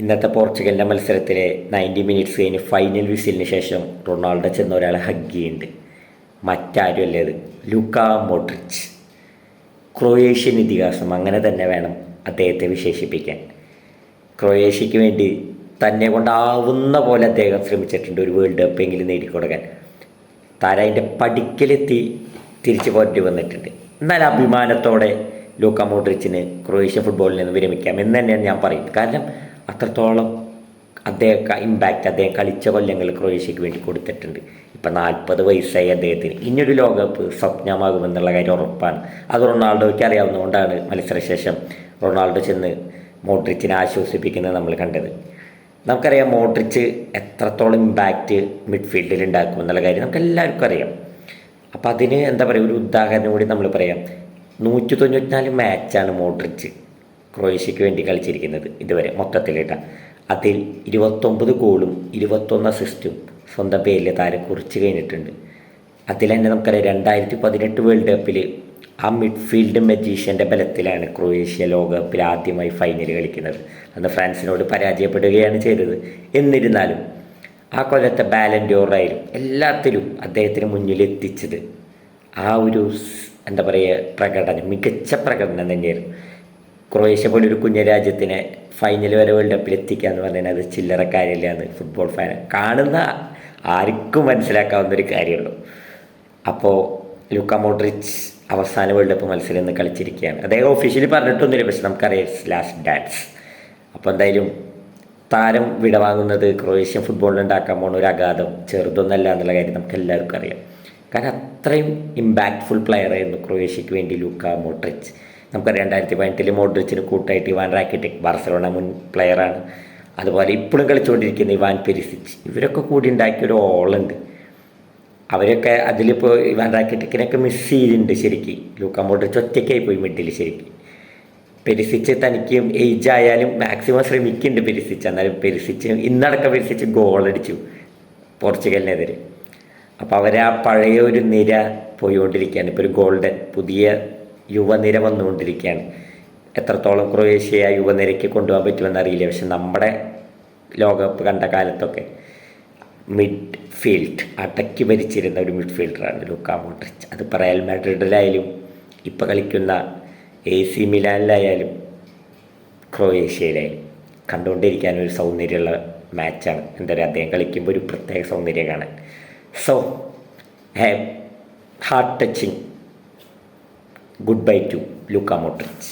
ഇന്നത്തെ പോർച്ചുഗലിൻ്റെ മത്സരത്തിലെ 90 മിനിറ്റ്സ് കഴിഞ്ഞ് ഫൈനൽ വിസിലിന് ശേഷം റൊണാൾഡോ ചെന്ന ഒരാളെ ഹഗ് ചെയ്യുന്നുണ്ട്. മറ്റാരുമല്ല ഇത്, ലൂക്ക മോഡ്രിച്ച്. ക്രൊയേഷ്യൻ ഇതിഹാസം, അങ്ങനെ തന്നെ വേണം അദ്ദേഹത്തെ വിശേഷിപ്പിക്കാൻ. ക്രൊയേഷ്യയ്ക്ക് വേണ്ടി തന്നെ കൊണ്ടാവുന്ന പോലെ അദ്ദേഹം ശ്രമിച്ചിട്ടുണ്ട് ഒരു വേൾഡ് കപ്പ് എങ്കിലും നേടിക്കൊടുക്കാൻ. താരം അതിൻ്റെ പടിക്കലെത്തി തിരിച്ചു പോറ്റി വന്നിട്ടുണ്ട്. എന്നാൽ അഭിമാനത്തോടെ ലൂക്ക മോഡ്രിച്ചിന് ക്രൊയേഷ്യ ഫുട്ബോളിൽ നിന്ന് വിരമിക്കാം എന്ന് തന്നെയാണ് ഞാൻ പറയുന്നത്. കാരണം അത്രത്തോളം ഇമ്പാക്റ്റ് അദ്ദേഹം കളിച്ച കൊല്ലങ്ങൾ ക്രൊയേഷ്യക്ക് വേണ്ടി കൊടുത്തിട്ടുണ്ട്. ഇപ്പം 40 വയസ്സായി അദ്ദേഹത്തിന്. ഇനിയൊരു ലോകകപ്പ് സ്വപ്നമാകുമെന്നുള്ള കാര്യം ഉറപ്പാണ്. അത് റൊണാൾഡോയ്ക്ക് അറിയാവുന്നതുകൊണ്ടാണ് മത്സരശേഷം റൊണാൾഡോ ചെന്ന് മോഡ്രിച്ചിനെ ആശ്വസിപ്പിക്കുന്നത് നമ്മൾ കണ്ടത്. നമുക്കറിയാം മോഡ്രിച്ച് എത്രത്തോളം ഇമ്പാക്റ്റ് മിഡ്ഫീൽഡിൽ ഉണ്ടാക്കുമെന്നുള്ള കാര്യം നമുക്ക് എല്ലാവർക്കും അറിയാം. അപ്പം അതിന് എന്താ പറയുക, ഒരു ഉദാഹരണം കൂടി നമ്മൾ പറയാം. 194 മാച്ചാണ് മോഡ്രിച്ച് ക്രൊയേഷ്യക്ക് വേണ്ടി കളിച്ചിരിക്കുന്നത് ഇതുവരെ മൊത്തത്തിലിട്ടാണ്. അതിൽ 29 ഗോളും 21 അസിസ്റ്റും സ്വന്തം പേരിൽ താരം കുറിച്ച് കഴിഞ്ഞിട്ടുണ്ട്. അതിൽ തന്നെ നമുക്കറിയാം 2018 വേൾഡ് കപ്പിൽ ആ മിഡ്ഫീൽഡ് മജീഷ്യൻ്റെ ബലത്തിലാണ് ക്രൊയേഷ്യ ലോകകപ്പിൽ ആദ്യമായി ഫൈനൽ കളിക്കുന്നത്. അന്ന് ഫ്രാൻസിനോട് പരാജയപ്പെടുകയാണ് ചെയ്തത്. എന്നിരുന്നാലും ആ കൊല്ലത്തെ ബാലൻഡോറായാലും എല്ലാത്തിലും അദ്ദേഹത്തിന് മുന്നിലെത്തിച്ചത് ആ ഒരു എന്താ പറയുക പ്രകടനം, മികച്ച പ്രകടനം തന്നെയായിരുന്നു. ക്രൊയേഷ്യ പോലൊരു കുഞ്ഞ രാജ്യത്തിനെ ഫൈനൽ വരെ വേൾഡ് കപ്പിൽ എത്തിക്കുക എന്ന് പറഞ്ഞാൽ അത് ചില്ലറ കാര്യമില്ല എന്ന് ഫുട്ബോൾ ഫാൻ കാണുന്ന ആർക്കും മനസ്സിലാക്കാവുന്നൊരു കാര്യമുള്ളൂ. അപ്പോൾ ലൂക്ക മോഡ്രിച്ച് അവസാന വേൾഡ് കപ്പ് മത്സരം ഇന്ന് കളിച്ചിരിക്കുകയാണ്. അദ്ദേഹം ഒഫീഷ്യലി പറഞ്ഞിട്ടൊന്നുമില്ല, പക്ഷെ നമുക്കറിയാം ലാസ്റ്റ് ഡാൻസ്. അപ്പോൾ എന്തായാലും താരം വിടവാങ്ങുന്നത് ക്രൊയേഷ്യൻ ഫുട്ബോളിൽ ഉണ്ടാക്കാൻ പോകുന്ന ഒരു അഗാധം ചെറുതൊന്നല്ല എന്നുള്ള കാര്യം നമുക്ക് എല്ലാവർക്കും അറിയാം. കാരണം അത്രയും ഇമ്പാക്റ്റ്ഫുൾ പ്ലെയർ ആയിരുന്നു ക്രൊയേഷ്യക്ക് വേണ്ടി ലൂക്ക മോഡ്രിച്ച്. നമുക്കറിയാം 2018 മോഡ്രിച്ചിന് കൂട്ടായിട്ട് ഇവാൻ റാക്കിറ്റിക്, ബാർസലോണ മുൻ പ്ലെയറാണ്. അതുപോലെ ഇപ്പോഴും കളിച്ചുകൊണ്ടിരിക്കുന്ന ഇവാൻ പെരിസിച്ച്, ഇവരൊക്കെ കൂടി ഉണ്ടാക്കിയൊരു ഓളുണ്ട്. അവരൊക്കെ അതിലിപ്പോൾ ഇവാൻ റാക്കിറ്റിക്കിനൊക്കെ മിസ് ചെയ്തിട്ടുണ്ട് ശരിക്കും. ലൂക്ക മോഡ്രിച്ച് ഒറ്റയ്ക്കായി പോയി മിഡിൽ ശരിക്കും. പെരിസിച്ച് തനിക്ക് ഏജ് ആയാലും മാക്സിമം ശ്രമിക്കുന്നുണ്ട് പെരിസിച്ച്. എന്നാലും പെരിസിച്ച് ഇന്നടക്കം പെരിസിച്ച് ഗോളടിച്ചു പോർച്ചുഗലിനെതിരെ. അപ്പോൾ അവരാ പഴയ ഒരു നിര പോയിക്കൊണ്ടിരിക്കുകയാണ്. ഇപ്പോൾ ഒരു ഗോൾഡൻ പുതിയ യുവനിര വന്നുകൊണ്ടിരിക്കുകയാണ്. എത്രത്തോളം ക്രൊയേഷ്യ യുവനിരയ്ക്ക് കൊണ്ടുപോകാൻ പറ്റുമെന്നറിയില്ല. പക്ഷെ നമ്മുടെ ലോകകപ്പ് കണ്ട കാലത്തൊക്കെ മിഡ്ഫീൽഡ് അടക്കി ഭരിച്ചിരുന്ന ഒരു മിഡ്ഫീൽഡറാണ് ലൂക്ക മോഡ്രിച്ച്. അത് റയൽ മാഡ്രിഡിലായാലും ഇപ്പോൾ കളിക്കുന്ന AC മിലാനിലായാലും ക്രൊയേഷ്യയിലായാലും കണ്ടുകൊണ്ടിരിക്കാൻ ഒരു സൗന്ദര്യമുള്ള മാച്ചാണ്. എന്താ പറയുക, അദ്ദേഹം കളിക്കുമ്പോൾ ഒരു പ്രത്യേക സൗന്ദര്യം കാണാൻ. So heart touching good bye to Luka Modric.